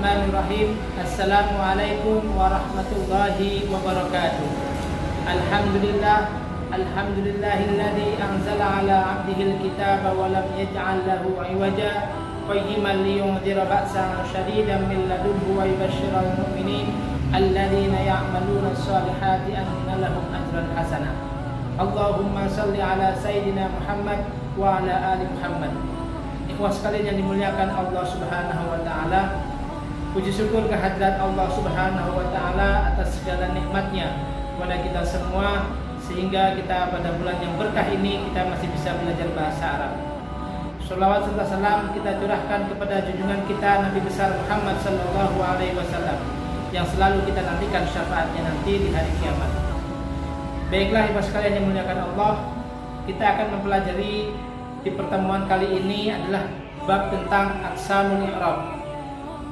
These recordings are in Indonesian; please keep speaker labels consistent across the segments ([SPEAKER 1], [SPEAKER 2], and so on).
[SPEAKER 1] Bismillahirrahmanirrahim. Assalamualaikum warahmatullahi wabarakatuh. Alhamdulillahilladzi anzala ala 'abdihil kitaba wa lam yaj'al lahu 'iwaja qayyiman liyunzira ba'san shadidan min ladunhu wa yubashshiral mu'minin alladzina ya'maluna shalihati anna lahum ajran hasanah. Allahumma shalli ala sayyidina Muhammad wa ala ali Muhammad. Ikhwah sekalian yang dimuliakan Allah Subhanahu wa taala, puji syukur kehadirat Allah Subhanahu wa taala atas segala nikmatnya kepada kita semua, sehingga kita pada bulan yang berkah ini kita masih bisa belajar bahasa Arab. Shalawat serta salam kita curahkan kepada junjungan kita Nabi besar Muhammad sallallahu alaihi wasallam yang selalu kita nantikan syafaatnya nanti di hari kiamat. Baiklah ikhwah sekalian yang dimuliakan Allah, kita akan mempelajari di pertemuan kali ini adalah bab tentang aqsamul i'rab.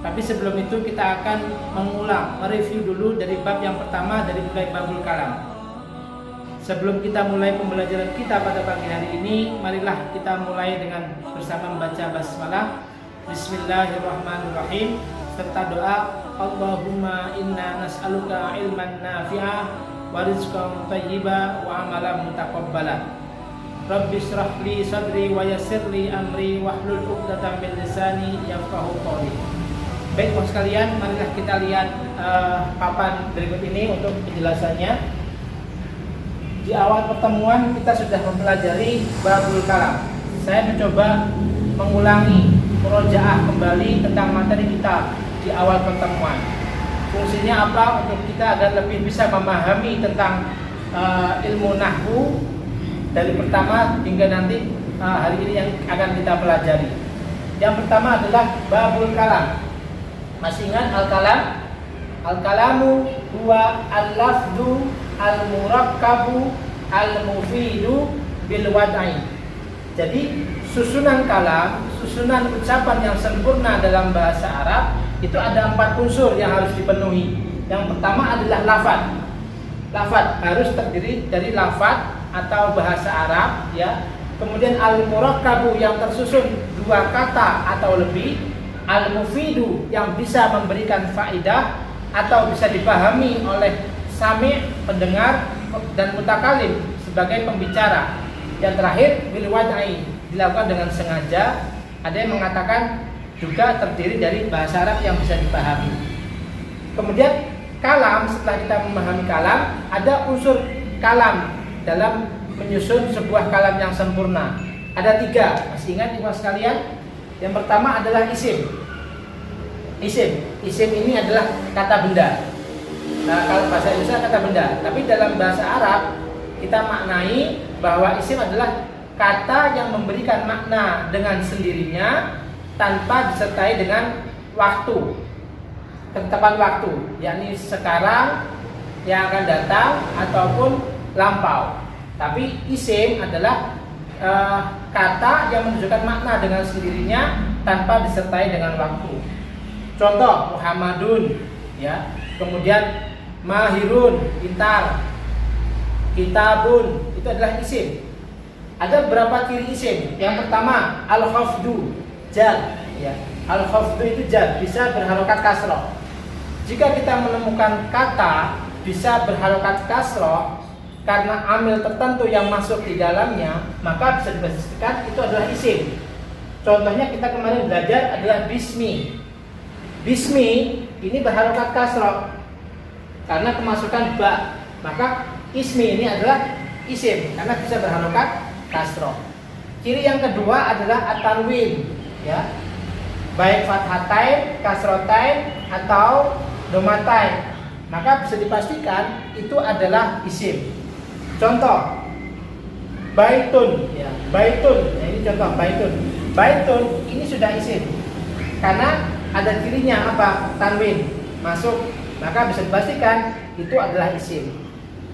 [SPEAKER 1] Tapi sebelum itu kita akan mereview dulu dari bab yang pertama, dari mulai babul kalam. Sebelum kita mulai pembelajaran kita pada pagi hari ini, marilah kita mulai dengan bersama membaca basmalah, Bismillahirrahmanirrahim, serta doa, Allahumma inna nas'aluka ilman nafi'ah wa rizqan thayyiba wa amalan mutaqabbala. Rabbi shrah li sadri wa yassir li amri wahlul 'uqdatam min lisani yafqahu qawli. Baik teman sekalian, marilah kita lihat papan berikut ini untuk penjelasannya. Di awal pertemuan kita sudah mempelajari babul kalam. Saya mencoba mengulangi murojaah kembali tentang materi kita di awal pertemuan. Fungsinya apa? Untuk kita agar lebih bisa memahami tentang ilmu nahwu dari pertama hingga nanti hari ini yang akan kita pelajari. Yang pertama adalah babul kalam. Masih ingat al-kalam? Al-kalamu huwa al-lafdu al-murakkabu al-mufidu bil wad'i. Jadi susunan kalam, susunan ucapan yang sempurna dalam bahasa Arab itu ada 4 unsur yang harus dipenuhi. Yang pertama adalah lafaz. Lafaz harus terdiri dari lafaz atau bahasa Arab, ya. Kemudian al-murakkabu yang tersusun 2 kata atau lebih, al-mufidu yang bisa memberikan faidah atau bisa dipahami oleh sami' pendengar dan mutakalim sebagai pembicara. Yang terakhir bil wad'i, dilakukan dengan sengaja. Ada yang mengatakan juga terdiri dari bahasa Arab yang bisa dipahami. Kemudian kalam, setelah kita memahami kalam, ada unsur kalam dalam menyusun sebuah kalam yang sempurna. Ada 3, masih ingat ikhwah sekalian? Yang pertama adalah isim. Isim ini adalah kata benda. Nah, kalau bahasa Indonesia kata benda, tapi dalam bahasa Arab kita maknai bahwa isim adalah kata yang memberikan makna dengan sendirinya tanpa disertai dengan waktu, ketetapan waktu, yakni sekarang, yang akan datang, ataupun lampau. Tapi isim adalah kata yang menunjukkan makna dengan sendirinya tanpa disertai dengan waktu. Contoh Muhammadun, ya. Kemudian mahirun, pintar. Kitabun, itu adalah isim. Ada beberapa ciri isim. Yang pertama al-khafdu, jar, ya. Al-khafdu itu jar, bisa berharokat kasroh. Jika kita menemukan kata bisa berharokat kasroh karena amil tertentu yang masuk di dalamnya, maka bisa dipastikan itu adalah isim. Contohnya kita kemarin belajar adalah bismi. Bismi ini berharokat kasroh karena kemasukan ba, maka ismi ini adalah isim karena bisa berharokat kasroh. Ciri yang kedua adalah at-tanwin, ya, baik fathatain, kasrotain atau domatain, maka bisa dipastikan itu adalah isim. Contoh baitun, ya, baitun, ya, ini contoh baitun. Baitun ini sudah isim karena ada cirinya apa? Tanwin masuk, maka bisa dipastikan itu adalah isim.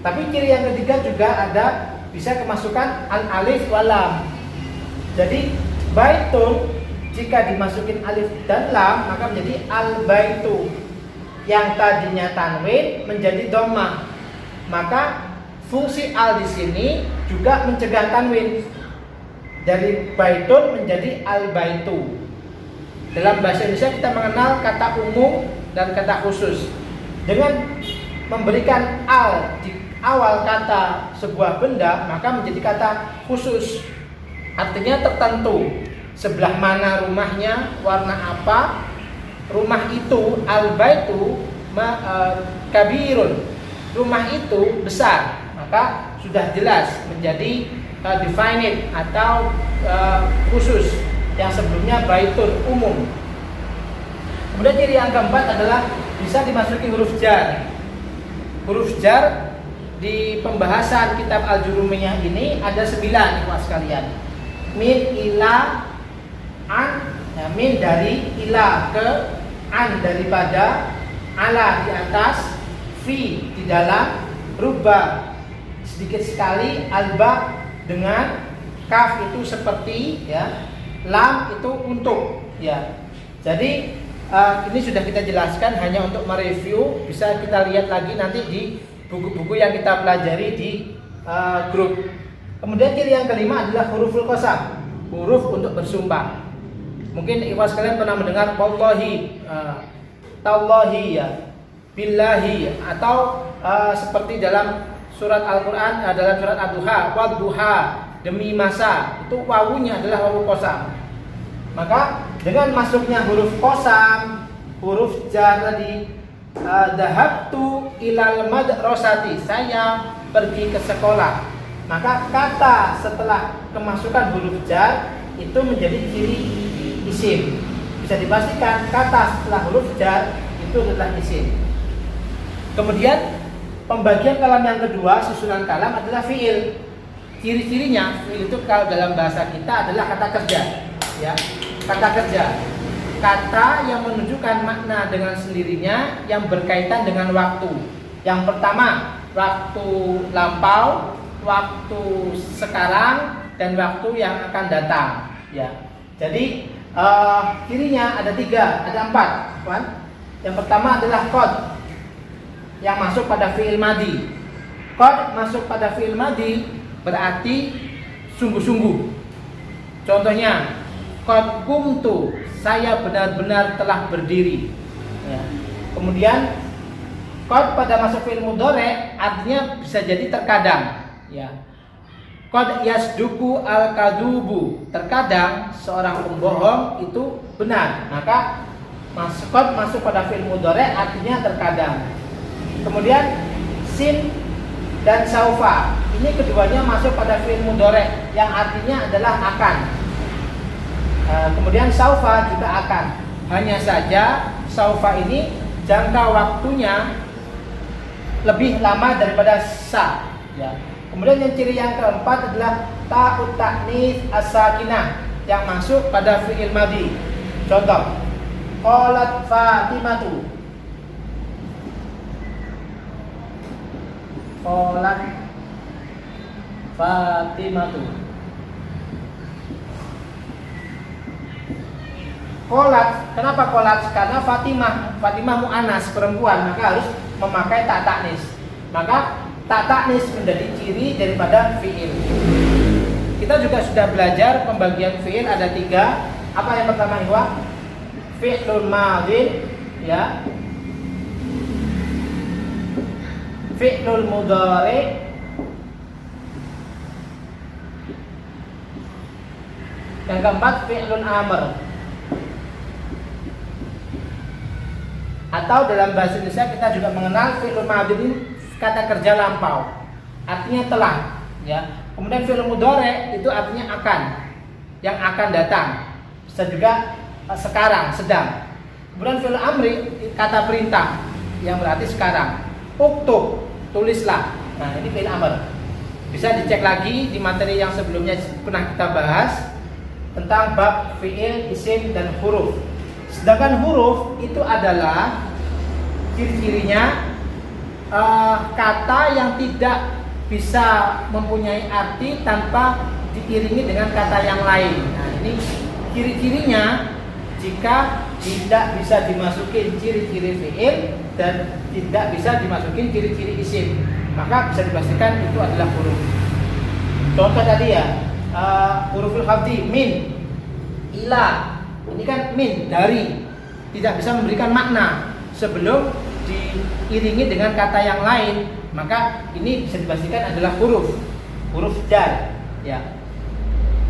[SPEAKER 1] Tapi ciri yang ketiga juga ada, bisa kemasukan al-alif walam. Jadi baitun jika dimasukin alif dan lam maka menjadi al-baitu. Yang tadinya tanwin menjadi dhammah. Maka fungsi al di sini juga mencegah tanwin. Dari baitun menjadi al-baitu. Dalam bahasa Indonesia kita mengenal kata umum dan kata khusus. Dengan memberikan al di awal kata sebuah benda, maka menjadi kata khusus. Artinya tertentu. Sebelah mana rumahnya, warna apa, rumah itu, al-baitu kabirun, rumah itu besar, maka sudah jelas menjadi definite atau khusus, yang sebelumnya baitun, umum. Kemudian ciri yang keempat adalah bisa dimasuki huruf jar. Huruf jar di pembahasan kitab Al-Jurumiyah ini ada 9 ikhwas sekalian. Min, ila, an, ya, min dari ila ke, an daripada, ala di atas, fi di dalam, rubba sedikit sekali, alba dengan, kaf itu seperti, ya, lam itu untuk, ya. Jadi ini sudah kita jelaskan hanya untuk mereview, bisa kita lihat lagi nanti di buku-buku yang kita pelajari di grup. Kemudian ciri yang kelima adalah huruful qasam, huruf untuk bersumpah. Mungkin ikhwas kalian pernah mendengar wallahi, tallahi, ya, billahi, atau seperti dalam surat Al-Qur'an, dalam surat Ad-Duha, wadduha, demi masa, itu wawunya adalah wawu qasam. Maka dengan masuknya huruf qasam, huruf jar tadi, dhahabtu ilal madrasati, saya pergi ke sekolah. Maka kata setelah kemasukan huruf jar itu menjadi ciri isim. Bisa dipastikan kata setelah huruf jar itu adalah isim. Kemudian pembagian kalam yang kedua, susunan kalam adalah fiil. Ciri-cirinya fiil itu kalau dalam bahasa kita adalah kata kerja, ya. Kata kerja, kata yang menunjukkan makna dengan sendirinya yang berkaitan dengan waktu. Yang pertama, waktu lampau, waktu sekarang, dan waktu yang akan datang, ya. Jadi cirinya ada 3, ada 4, kawan. Yang pertama adalah qad yang masuk pada fi'il madi. Qad masuk pada fi'il madi berarti sungguh-sungguh. Contohnya, qad qumtu, saya benar-benar telah berdiri, ya. Kemudian qad pada masuk fi'il mudhari artinya bisa jadi terkadang, ya. Qad yasduku al-kadubu, terkadang seorang pembohong itu benar. Maka qad masuk pada fi'il mudhari artinya terkadang. Kemudian sin dan saufa, ini keduanya masuk pada fi'il mudhari yang artinya adalah akan. Kemudian saufa juga akan. Hanya saja saufa ini jangka waktunya lebih lama daripada sa, ya. Kemudian yang ciri yang keempat adalah ta'ut ta'nis as-sakinah yang masuk pada fi'il madhi. Contoh, qalat Fatimatu, qalat Fatimatu. Qalat, kenapa qalat? Karena Fatimah mu'anas, perempuan, maka harus memakai ta ta'nis. Maka ta ta'nis menjadi ciri daripada fi'il. Kita juga sudah belajar pembagian fi'il ada 3. Apa yang pertama, Ikhwa? Fi'lul madhin, ya. Fi'lul mudhari, yang keempat fi'lun amr. Atau dalam bahasa Indonesia kita juga mengenal fi'lul madhin, kata kerja lampau, artinya telah, ya. Kemudian fi'il mudhari itu artinya akan, yang akan datang. Bisa juga sekarang, sedang. Kemudian fi'il amri, kata perintah, yang berarti sekarang. Uktub, tulislah. Nah, ini fi'il amr. Bisa dicek lagi di materi yang sebelumnya pernah kita bahas tentang bab fi'il, isim, dan huruf. Sedangkan huruf itu adalah ciri-cirinya kata yang tidak bisa mempunyai arti tanpa diiringi dengan kata yang lain. Nah, ini ciri-cirinya jika tidak bisa dimasukin ciri-ciri fi'il dan tidak bisa dimasukin ciri-ciri isim, maka bisa dipastikan itu adalah huruf. Contoh tadi, ya, huruful khafdi, min, ila, Ini kan min, dari, tidak bisa memberikan makna sebelum diiringi dengan kata yang lain, maka ini bisa dipastikan adalah huruf jar. Ya.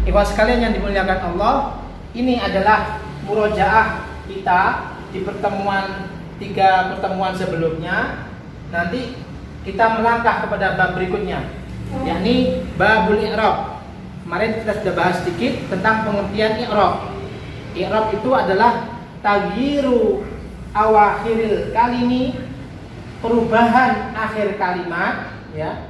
[SPEAKER 1] Ikhwan sekalian yang dimuliakan Allah, ini adalah murojaah kita di tiga pertemuan sebelumnya. Nanti kita melangkah kepada bab berikutnya, yakni babul i'rab. Kemarin kita sudah bahas sedikit tentang pengertian i'rab. I'rab itu adalah taghyiru awakhiril kalimi, perubahan akhir kalimat, ya.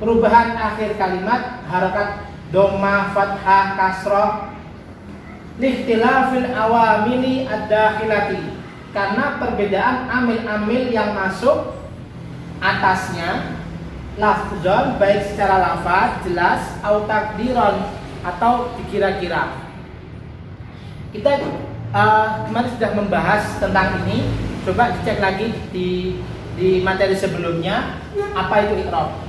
[SPEAKER 1] Perubahan akhir kalimat, harakat dhamma, fathah, kasrah, lihtilafil awamili ad-dakhilati, karena perbedaan amil-amil yang masuk atasnya, lafzon baik secara lafaz jelas, atau takdiron atau dikira-kira. Kita kemarin sudah membahas tentang ini. Coba dicek lagi di materi sebelumnya, apa itu i'rab.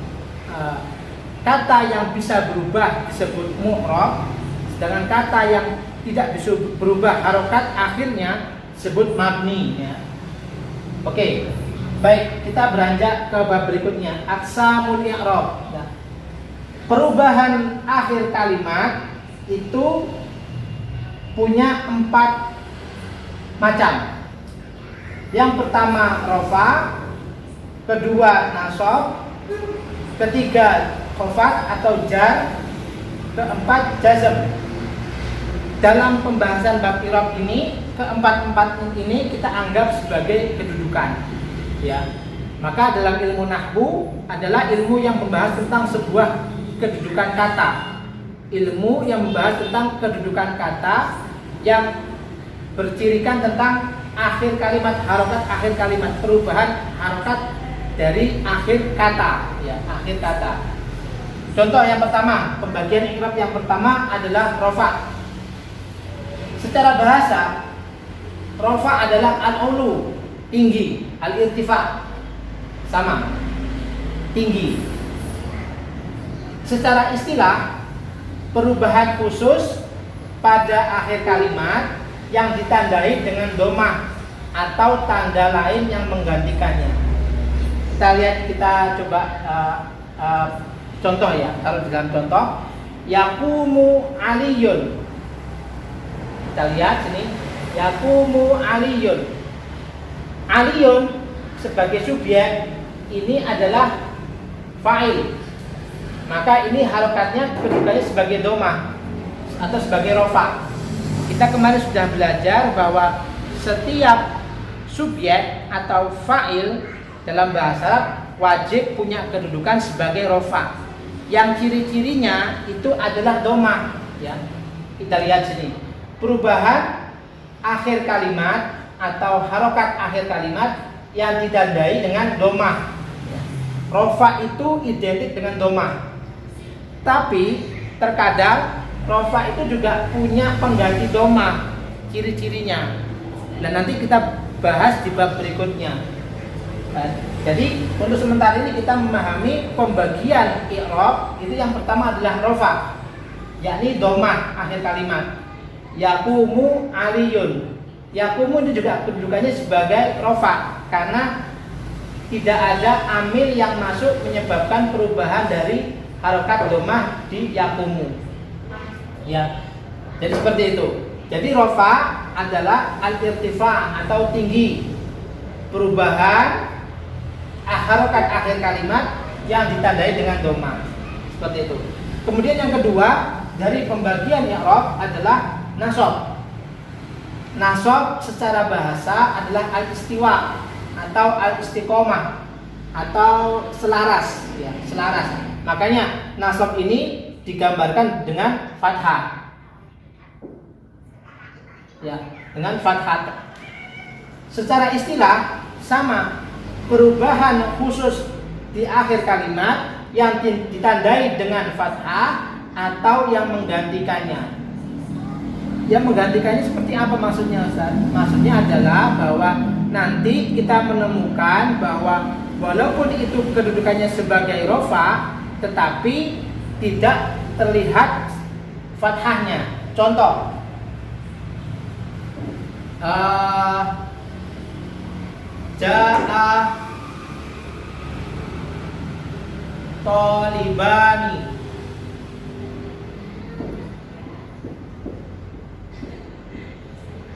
[SPEAKER 1] Kata yang bisa berubah disebut mu'rab, sedangkan kata yang tidak bisa berubah harokat akhirnya disebut mabni, ya. Oke, baik, kita beranjak ke bab berikutnya, aqsamul i'rab. Perubahan akhir kalimat itu punya 4 macam. Yang pertama rafa, kedua nasab, ketiga khafat atau jar, keempat jazm. Dalam pembahasan bab i'rab ini, keempat-empat ini kita anggap sebagai kedudukan, ya. Maka dalam ilmu nahwu adalah ilmu yang membahas tentang sebuah kedudukan kata. Ilmu yang membahas tentang kedudukan kata yang bercirikan tentang akhir kalimat, harokat akhir kalimat, perubahan harokat dari akhir kata, ya, akhir kata. Contoh yang pertama, pembagian i'rab yang pertama adalah rafa. Secara bahasa, rafa adalah al-ulu, tinggi, al-irtifa, sama, tinggi. Secara istilah, perubahan khusus pada akhir kalimat yang ditandai dengan domah atau tanda lain yang menggantikannya. Kita coba contoh, ya. Taruh di dalam contoh, yaqumu aliyun. Kita lihat sini, yaqumu aliyun. Aliyun sebagai subjek ini adalah fa'il. Maka ini harokatnya kedudukannya sebagai domah atau sebagai rofa. Kita kemarin sudah belajar bahwa setiap subjek atau fa'il dalam bahasa Arab wajib punya kedudukan sebagai rofa. Yang ciri-cirinya itu adalah domah, ya. Kita lihat sini, perubahan akhir kalimat atau harokat akhir kalimat yang ditandai dengan domah. Rofa itu identik dengan domah. Tapi terkadang rofa itu juga punya pengganti domah, ciri-cirinya. Dan nanti kita bahas di bab berikutnya. Jadi untuk sementara ini kita memahami pembagian i'rab itu yang pertama adalah rofa, yakni domah akhir kalimat. Yaqumu aliyun. Yaqumu itu juga kedudukannya sebagai rofa karena tidak ada amil yang masuk menyebabkan perubahan dari harokat domah di yaqumu, ya. Jadi seperti itu. Jadi rofa adalah al-irtifa atau tinggi, perubahan harokat akhir kalimat yang ditandai dengan domah, seperti itu. Kemudian yang kedua dari pembagian i'rab adalah nasab. Nasab secara bahasa adalah al-istiwa atau al-istiqomah atau selaras, ya, selaras. Makanya nasab ini digambarkan dengan fathah, ya, dengan fathah. Secara istilah sama, perubahan khusus di akhir kalimat yang ditandai dengan fathah atau yang menggantikannya. Yang menggantikannya seperti apa maksudnya, Ustaz? Maksudnya adalah bahwa nanti kita menemukan bahwa walaupun itu kedudukannya sebagai rofa, tetapi tidak terlihat fathahnya. Contoh, Ja'a Tolibani.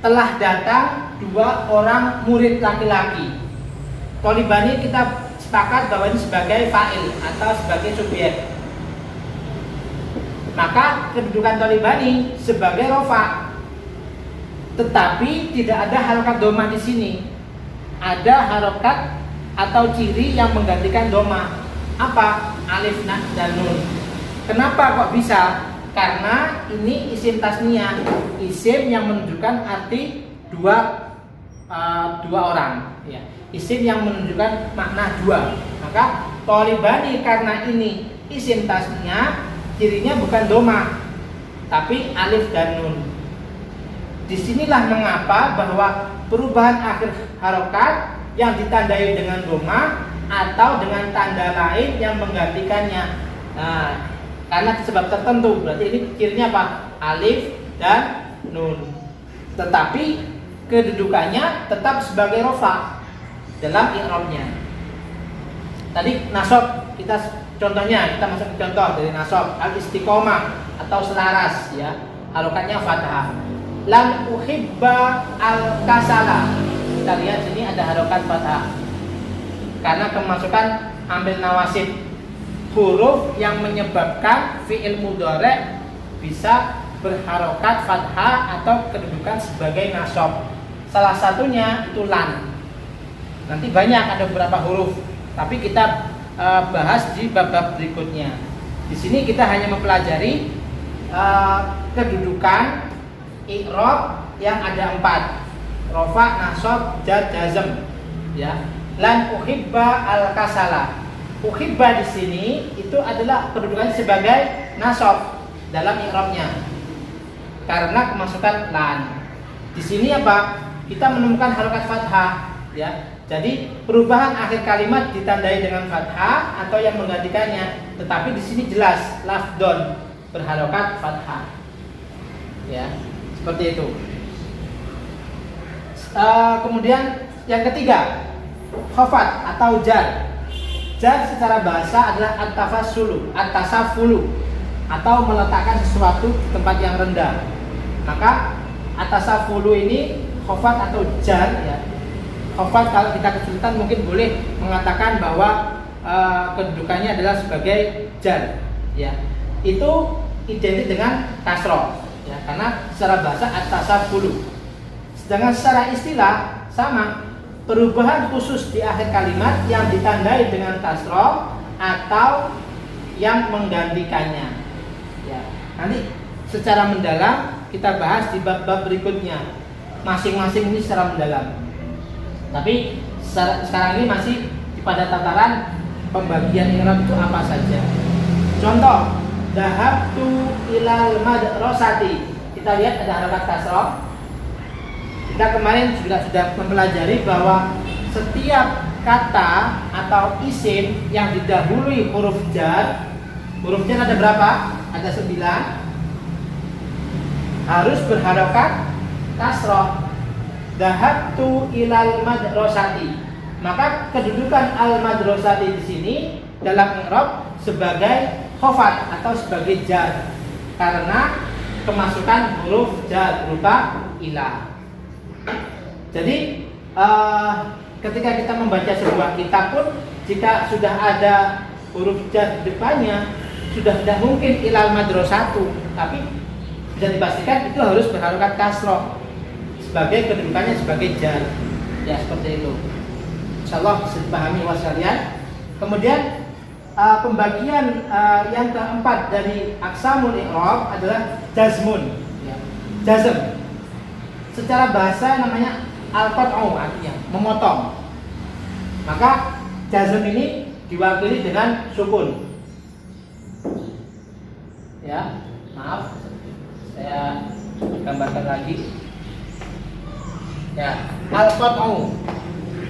[SPEAKER 1] Telah datang 2 orang murid laki-laki. Tolibani kita sepakat bahwa ini sebagai fa'il atau sebagai subjek. Maka kedudukan Tolibani sebagai rofa. Tetapi tidak ada harokat doma di sini. Ada harokat atau ciri yang menggantikan doma. Apa? Alif, dan nun. Kenapa kok bisa? Karena ini isim tasniyah, isim yang menunjukkan arti dua orang. Ya. Isim yang menunjukkan makna 2. Maka Tolibani karena ini isim tasniyah, cirinya bukan doma, tapi alif dan nun. Disinilah mengapa bahwa perubahan akhir harokat yang ditandai dengan doma atau dengan tanda lain yang menggantikannya. Nah, karena sebab tertentu, berarti ini cirinya apa? Alif dan nun. Tetapi kedudukannya tetap sebagai rofa dalam i'rabnya. Tadi nasab kita contohnya, kita masuk ke contoh dari nasab, al-istiqomah atau selaras ya. Harokatnya fathah. Lan uhibba al-kasala. Kita lihat sini ada harokat fathah. Karena kemasukan ambil nawasib, huruf yang menyebabkan fi'il mudhari' bisa berharokat fathah atau kedudukan sebagai nasab. Salah satunya itu lan. Nanti banyak ada beberapa huruf, tapi kita bahas di bab-bab berikutnya. Di sini kita hanya mempelajari kedudukan i'rab yang ada 4. Rafa, nasab, jar, jazm. Ya. Lan uhibba al-kasala. Uhibba di sini itu adalah kedudukan sebagai nasab dalam i'rabnya. Karena kemasukan lan. Di sini apa? Kita menemukan harokat fathah, ya. Jadi perubahan akhir kalimat ditandai dengan fathah atau yang menggantikannya. Tetapi di sini jelas lafdon berharokat fathah. Ya, seperti itu. Kemudian yang ketiga, khafat atau jar. Jar secara bahasa adalah at-tafassulu, at-tasafulu, atau meletakkan sesuatu di tempat yang rendah. Maka at-tasafulu ini khafat atau jar ya. Khafat kalau kita kesulitan mungkin boleh mengatakan bahwa kedudukannya adalah sebagai jar ya. Itu identik dengan kasroh ya, karena secara bahasa at-tasafulu. Sedangkan secara istilah sama, perubahan khusus di akhir kalimat yang ditandai dengan kasroh atau yang menggantikannya. Ya, nanti secara mendalam kita bahas di bab-bab berikutnya. Masing-masing ini secara mendalam. Tapi sekarang ini masih pada tataran pembagian i'rab itu apa saja. Contoh, dhahabtu ilal madrasati. Kita lihat ada harokat kasroh. Kita kemarin sudah mempelajari bahwa setiap kata atau isim yang didahului huruf jar ada berapa? Ada 9. Harus berharokat kasroh. Dhahabtu ilal madrasati. Maka kedudukan al madrasati di sini dalam i'rab sebagai khafat atau sebagai jar karena kemasukan huruf jar berupa ila. Jadi ketika kita membaca sebuah kitab pun jika sudah ada huruf jar di depannya sudah tidak mungkin ilal madrasatu, tapi bisa dipastikan itu harus berharokat kasroh sebagai kedudukannya sebagai jar. Ya seperti itu. Insyaallah bisa dipahami sekalian. Kemudian pembagian yang keempat dari aqsamul i'rab adalah jazmun. Ya. Jazm. Secara bahasa namanya al-qat'u, artinya memotong. Maka jazm ini diwakili dengan sukun. Ya, maaf. Saya gambarkan lagi. Ya, al-qat'u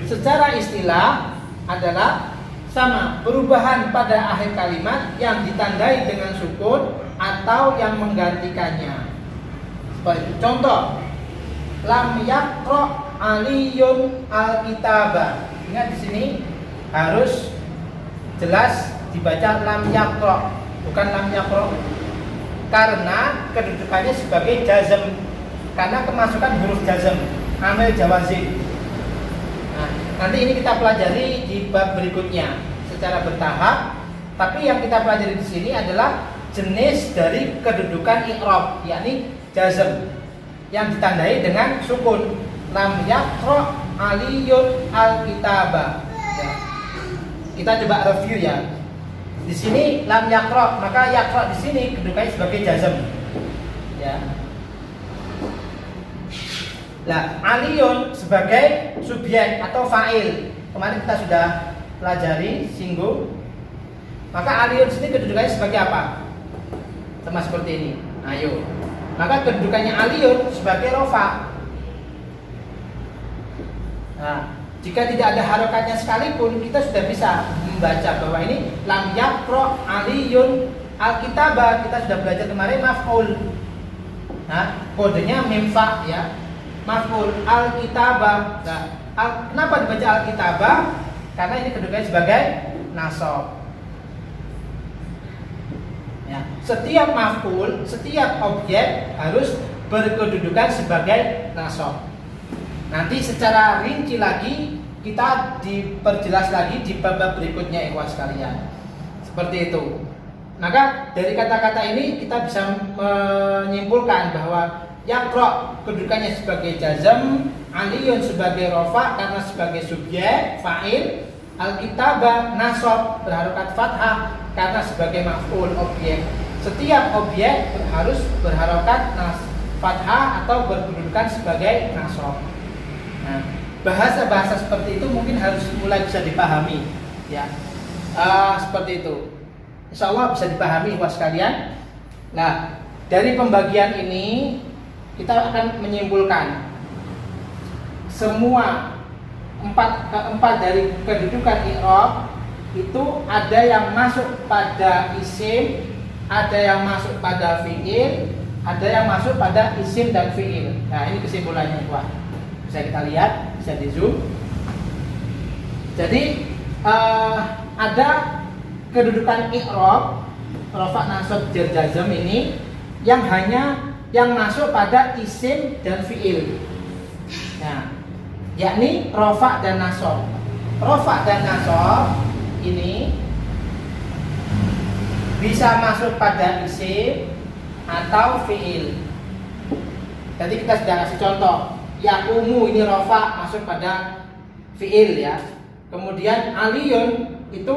[SPEAKER 1] secara istilah adalah sama, perubahan pada akhir kalimat yang ditandai dengan sukun atau yang menggantikannya. Contoh, lam yaqra Aliyun al-kitaba. Ingat di sini harus jelas dibaca lam yaqra, bukan lam yaqra. Karena kedudukannya sebagai jazm, karena kemasukan huruf jazm, amil jawazim. Nah, nanti ini kita pelajari di bab berikutnya secara bertahap. Tapi yang kita pelajari di sini adalah jenis dari kedudukan i'rab, yakni jazm yang ditandai dengan sukun. Lam yaqra Aliyun al-kitaba. Ya. Kita coba review ya. Di sini lam yaqra, maka yaqra di sini kedudukannya sebagai jazm. Ya. Nah, Aliyun sebagai subjek atau fa'il. Kemarin kita sudah pelajari, singgung. Maka Aliyun sini kedudukannya sebagai apa? Sama seperti ini. Ayo. Maka kedudukannya Aliyun sebagai rofa. Nah, jika tidak ada harokatnya sekalipun, kita sudah bisa membaca bahwa ini lam yaqra Aliyun al-kitaba. Kita sudah belajar kemarin maf'ul. Nah, kodenya mim fa ya. Maf'ul al-kitaba. Nah, kenapa dibaca al-kitaba? Karena ini kedudukannya sebagai nasab. Ya, setiap maf'ul, setiap objek harus berkedudukan sebagai nasab. Nanti secara rinci lagi kita diperjelas lagi di bab berikutnya ikhwan sekalian. Seperti itu. Maka dari kata-kata ini kita bisa menyimpulkan bahwa yaqra kedudukannya sebagai jazm, Aliyun sebagai rofa karena sebagai subjek fa'il, al-kitabah nasab berharokat fathah karena sebagai maf'ul objek. Setiap objek harus berharokat fathah atau berkedudukan sebagai nasab. Nah, bahasa-bahasa seperti itu mungkin harus mulai bisa dipahami, ya. Seperti itu. Insya Allah bisa dipahami ikhwan sekalian. Nah, dari pembagian ini kita akan menyimpulkan semua keempat dari kedudukan i'rab itu ada yang masuk pada isim, ada yang masuk pada fi'il, ada yang masuk pada isim dan fi'il. Nah, ini kesimpulannya ikhwan. Bisa kita lihat, bisa di zoom. Jadi ada kedudukan i'rab, rafa, nasab, jar, jazm ini yang masuk pada isim dan fi'il. Nah, yakni rafa dan nasab. Rafa dan nasab ini bisa masuk pada isim atau fi'il. Jadi kita sudah kasih contoh. Yaqumu ini rafa masuk pada fi'il ya. Kemudian Aliyun itu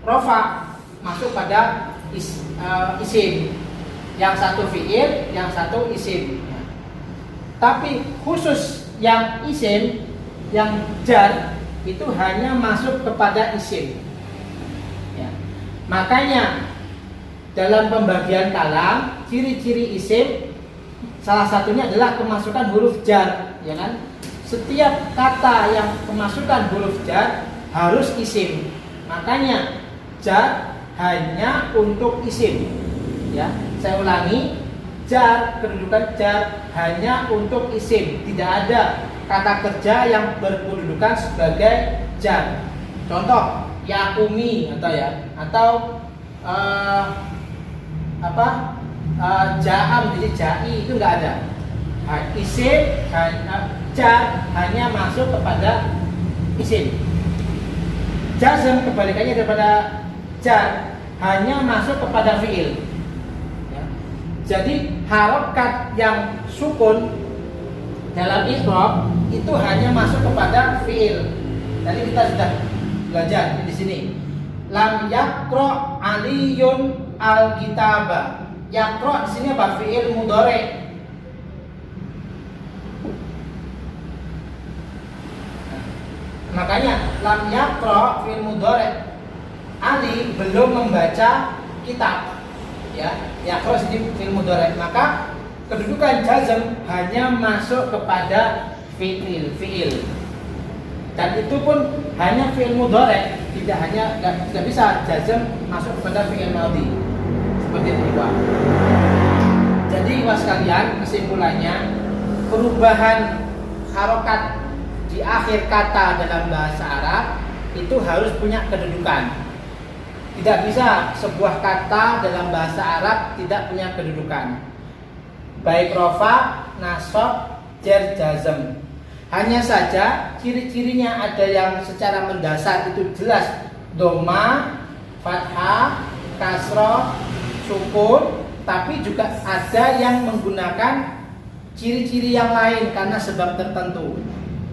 [SPEAKER 1] rafa masuk pada isim. Yang satu fi'il, yang satu isim. Tapi khusus yang isim, yang jar itu hanya masuk kepada isim. Ya. Makanya dalam pembagian kalam ciri-ciri isim salah satunya adalah kemasukan huruf jar, ya kan? Setiap kata yang kemasukan huruf jar harus isim. Makanya jar hanya untuk isim. Ya, saya ulangi, jar, kedudukan jar hanya untuk isim. Tidak ada kata kerja yang berkedudukan sebagai jar. Contoh, yakumi atau ja'am jadi ja'i itu enggak ada. Isim jar hanya masuk kepada isim. Jazm kebalikannya daripada jar hanya masuk kepada fi'il. Ya. Jadi harokat yang sukun dalam i'rab itu hanya masuk kepada fi'il. Tadi kita sudah belajar di sini. Lam yaqra Aliyun al-kitaba. Yaqra di sini apa? Fi'il mudhari'. Makanya lam yaqra fi'il mudhari'. Ali belum membaca kitab. Ya, yaqra di fi'il mudhari'. Maka kedudukan jazm hanya masuk kepada fi'il. Dan itu pun hanya fi'il mudhari', tidak bisa jazm masuk kepada fi'il madhi. Seperti itu, Pak. Jadi Ikhwan sekalian, kesimpulannya perubahan harokat di akhir kata dalam bahasa Arab itu harus punya kedudukan. Tidak bisa sebuah kata dalam bahasa Arab tidak punya kedudukan, baik rofa, nasab, jar, jazm. Hanya saja ciri-cirinya ada yang secara mendasar itu jelas, doma, fathah, kasroh, sukun, tapi juga ada yang menggunakan ciri-ciri yang lain karena sebab tertentu.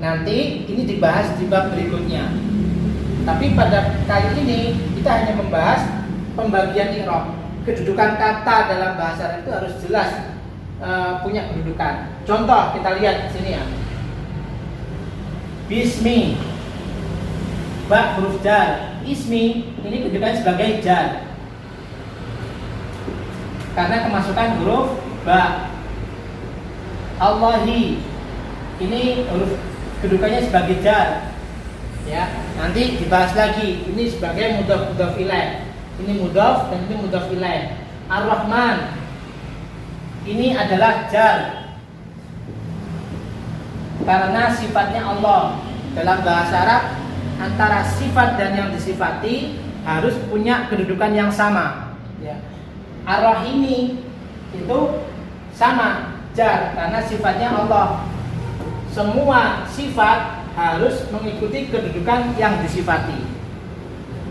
[SPEAKER 1] Nanti ini dibahas di bab berikutnya. Tapi pada kali ini kita hanya membahas pembagian i'rab. Kedudukan kata dalam bahasa Arab itu harus jelas punya kedudukan. Contoh kita lihat di sini ya. Bismi, ba huruf jar. Ismi ini kedudukannya sebagai jar karena kemasukan huruf ba. Allahi ini huruf kedudukannya sebagai jar. Ya, nanti dibahas lagi. Ini sebagai mudhaf ilaih. Ini mudhaf dan ini mudhaf ilaih. Ar-Rahman ini adalah jar karena sifatnya Allah. Dalam bahasa Arab antara sifat dan yang disifati harus punya kedudukan yang sama. Ya. Ar-Rahimi itu sama, jar karena sifatnya Allah. Semua sifat harus mengikuti kedudukan yang disifati.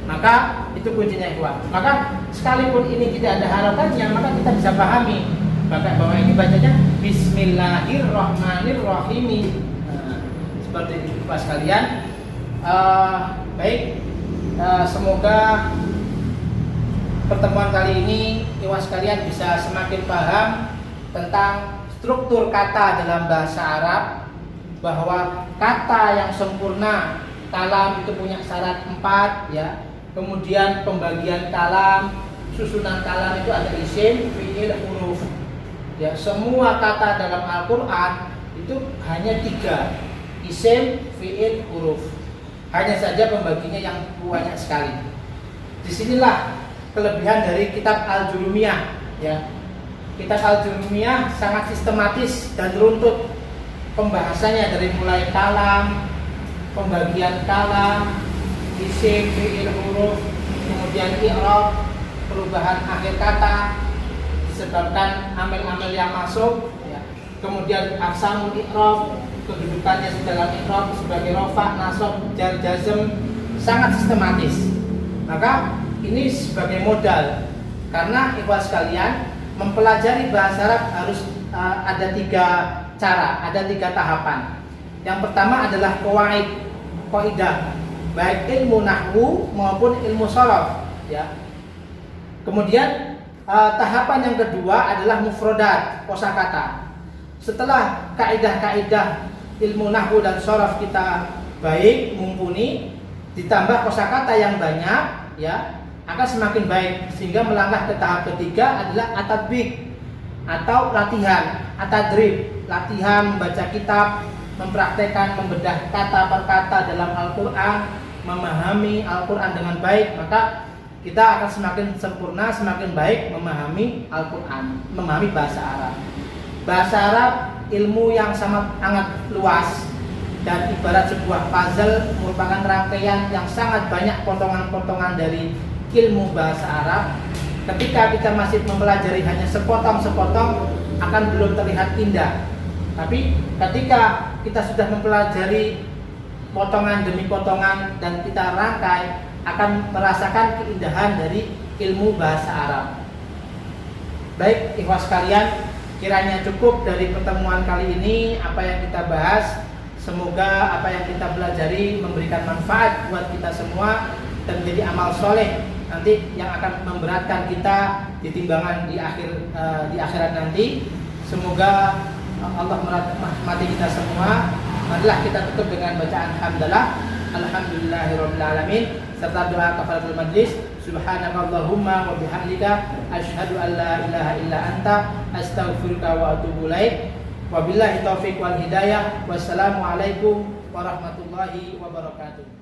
[SPEAKER 1] Maka itu kuncinya ikhwan. Maka sekalipun ini tidak ada harokatnya, maka kita bisa pahami bahwa ini bacanya Bismillahirrahmanirrahim. Seperti itu Pak sekalian. Baik, semoga pertemuan kali ini ikhwan sekalian bisa semakin paham tentang struktur kata dalam bahasa Arab, bahwa kata yang sempurna kalam itu punya syarat 4 ya. Kemudian pembagian kalam, susunan kalam itu ada isim, fi'il, huruf. Ya, semua kata dalam Al-Qur'an itu hanya 3. Isim, fi'il, huruf. Hanya saja pembaginya yang banyak sekali. Disinilah kelebihan dari kitab Al-Jurumiyah ya. Kitab Al-Jurumiyah sangat sistematis dan runtut pembahasannya dari mulai kalam, pembagian kalam, isim, fi'il, huruf, kemudian i'rab, perubahan akhir kata disebabkan amil-amil yang masuk ya. Kemudian aqsamul i'rab, kedudukannya dalam i'rab sebagai rofa, nasab, jar, jazm, sangat sistematis. Maka ini sebagai modal, karena ikhwan sekalian mempelajari bahasa Arab harus ada 3 cara, ada 3 tahapan. Yang pertama adalah kaidah, baik ilmu nahwu maupun ilmu sharaf ya. Kemudian tahapan yang kedua adalah mufradat, kosakata. Setelah kaidah-kaidah ilmu nahwu dan sharaf kita baik, mumpuni, ditambah kosakata yang banyak ya, akan semakin baik, sehingga melangkah ke tahap ketiga adalah at-tatbiq atau latihan, at-tadrib, latihan membaca kitab, mempraktekkan, membedah kata per kata dalam Al-Qur'an, memahami Al-Qur'an dengan baik, maka kita akan semakin sempurna, semakin baik memahami Al-Qur'an, memahami bahasa Arab. Bahasa Arab ilmu yang sangat luas dan ibarat sebuah puzzle, merupakan rangkaian yang sangat banyak potongan-potongan dari ilmu bahasa Arab. Ketika kita masih mempelajari hanya sepotong-sepotong akan belum terlihat indah. Tapi ketika kita sudah mempelajari potongan demi potongan dan kita rangkai, akan merasakan keindahan dari ilmu bahasa Arab. Baik, ikhwas sekalian, kiranya cukup dari pertemuan kali ini apa yang kita bahas. Semoga apa yang kita pelajari memberikan manfaat buat kita semua dan menjadi amal soleh nanti yang akan memberatkan kita di timbangan di akhirat nanti. Semoga Allah merahmati kita semua. Marilah kita tutup dengan bacaan hamdalah, alhamdulillahirabbil alamin, serta doa kafaratul majlis. Subhanakallahumma wa bihamdika asyhadu an la ilaha illa anta astaghfiruka wa atubu ilaik. Wabillahi taufiq wal hidayah. Wassalamualaikum warahmatullahi wabarakatuh.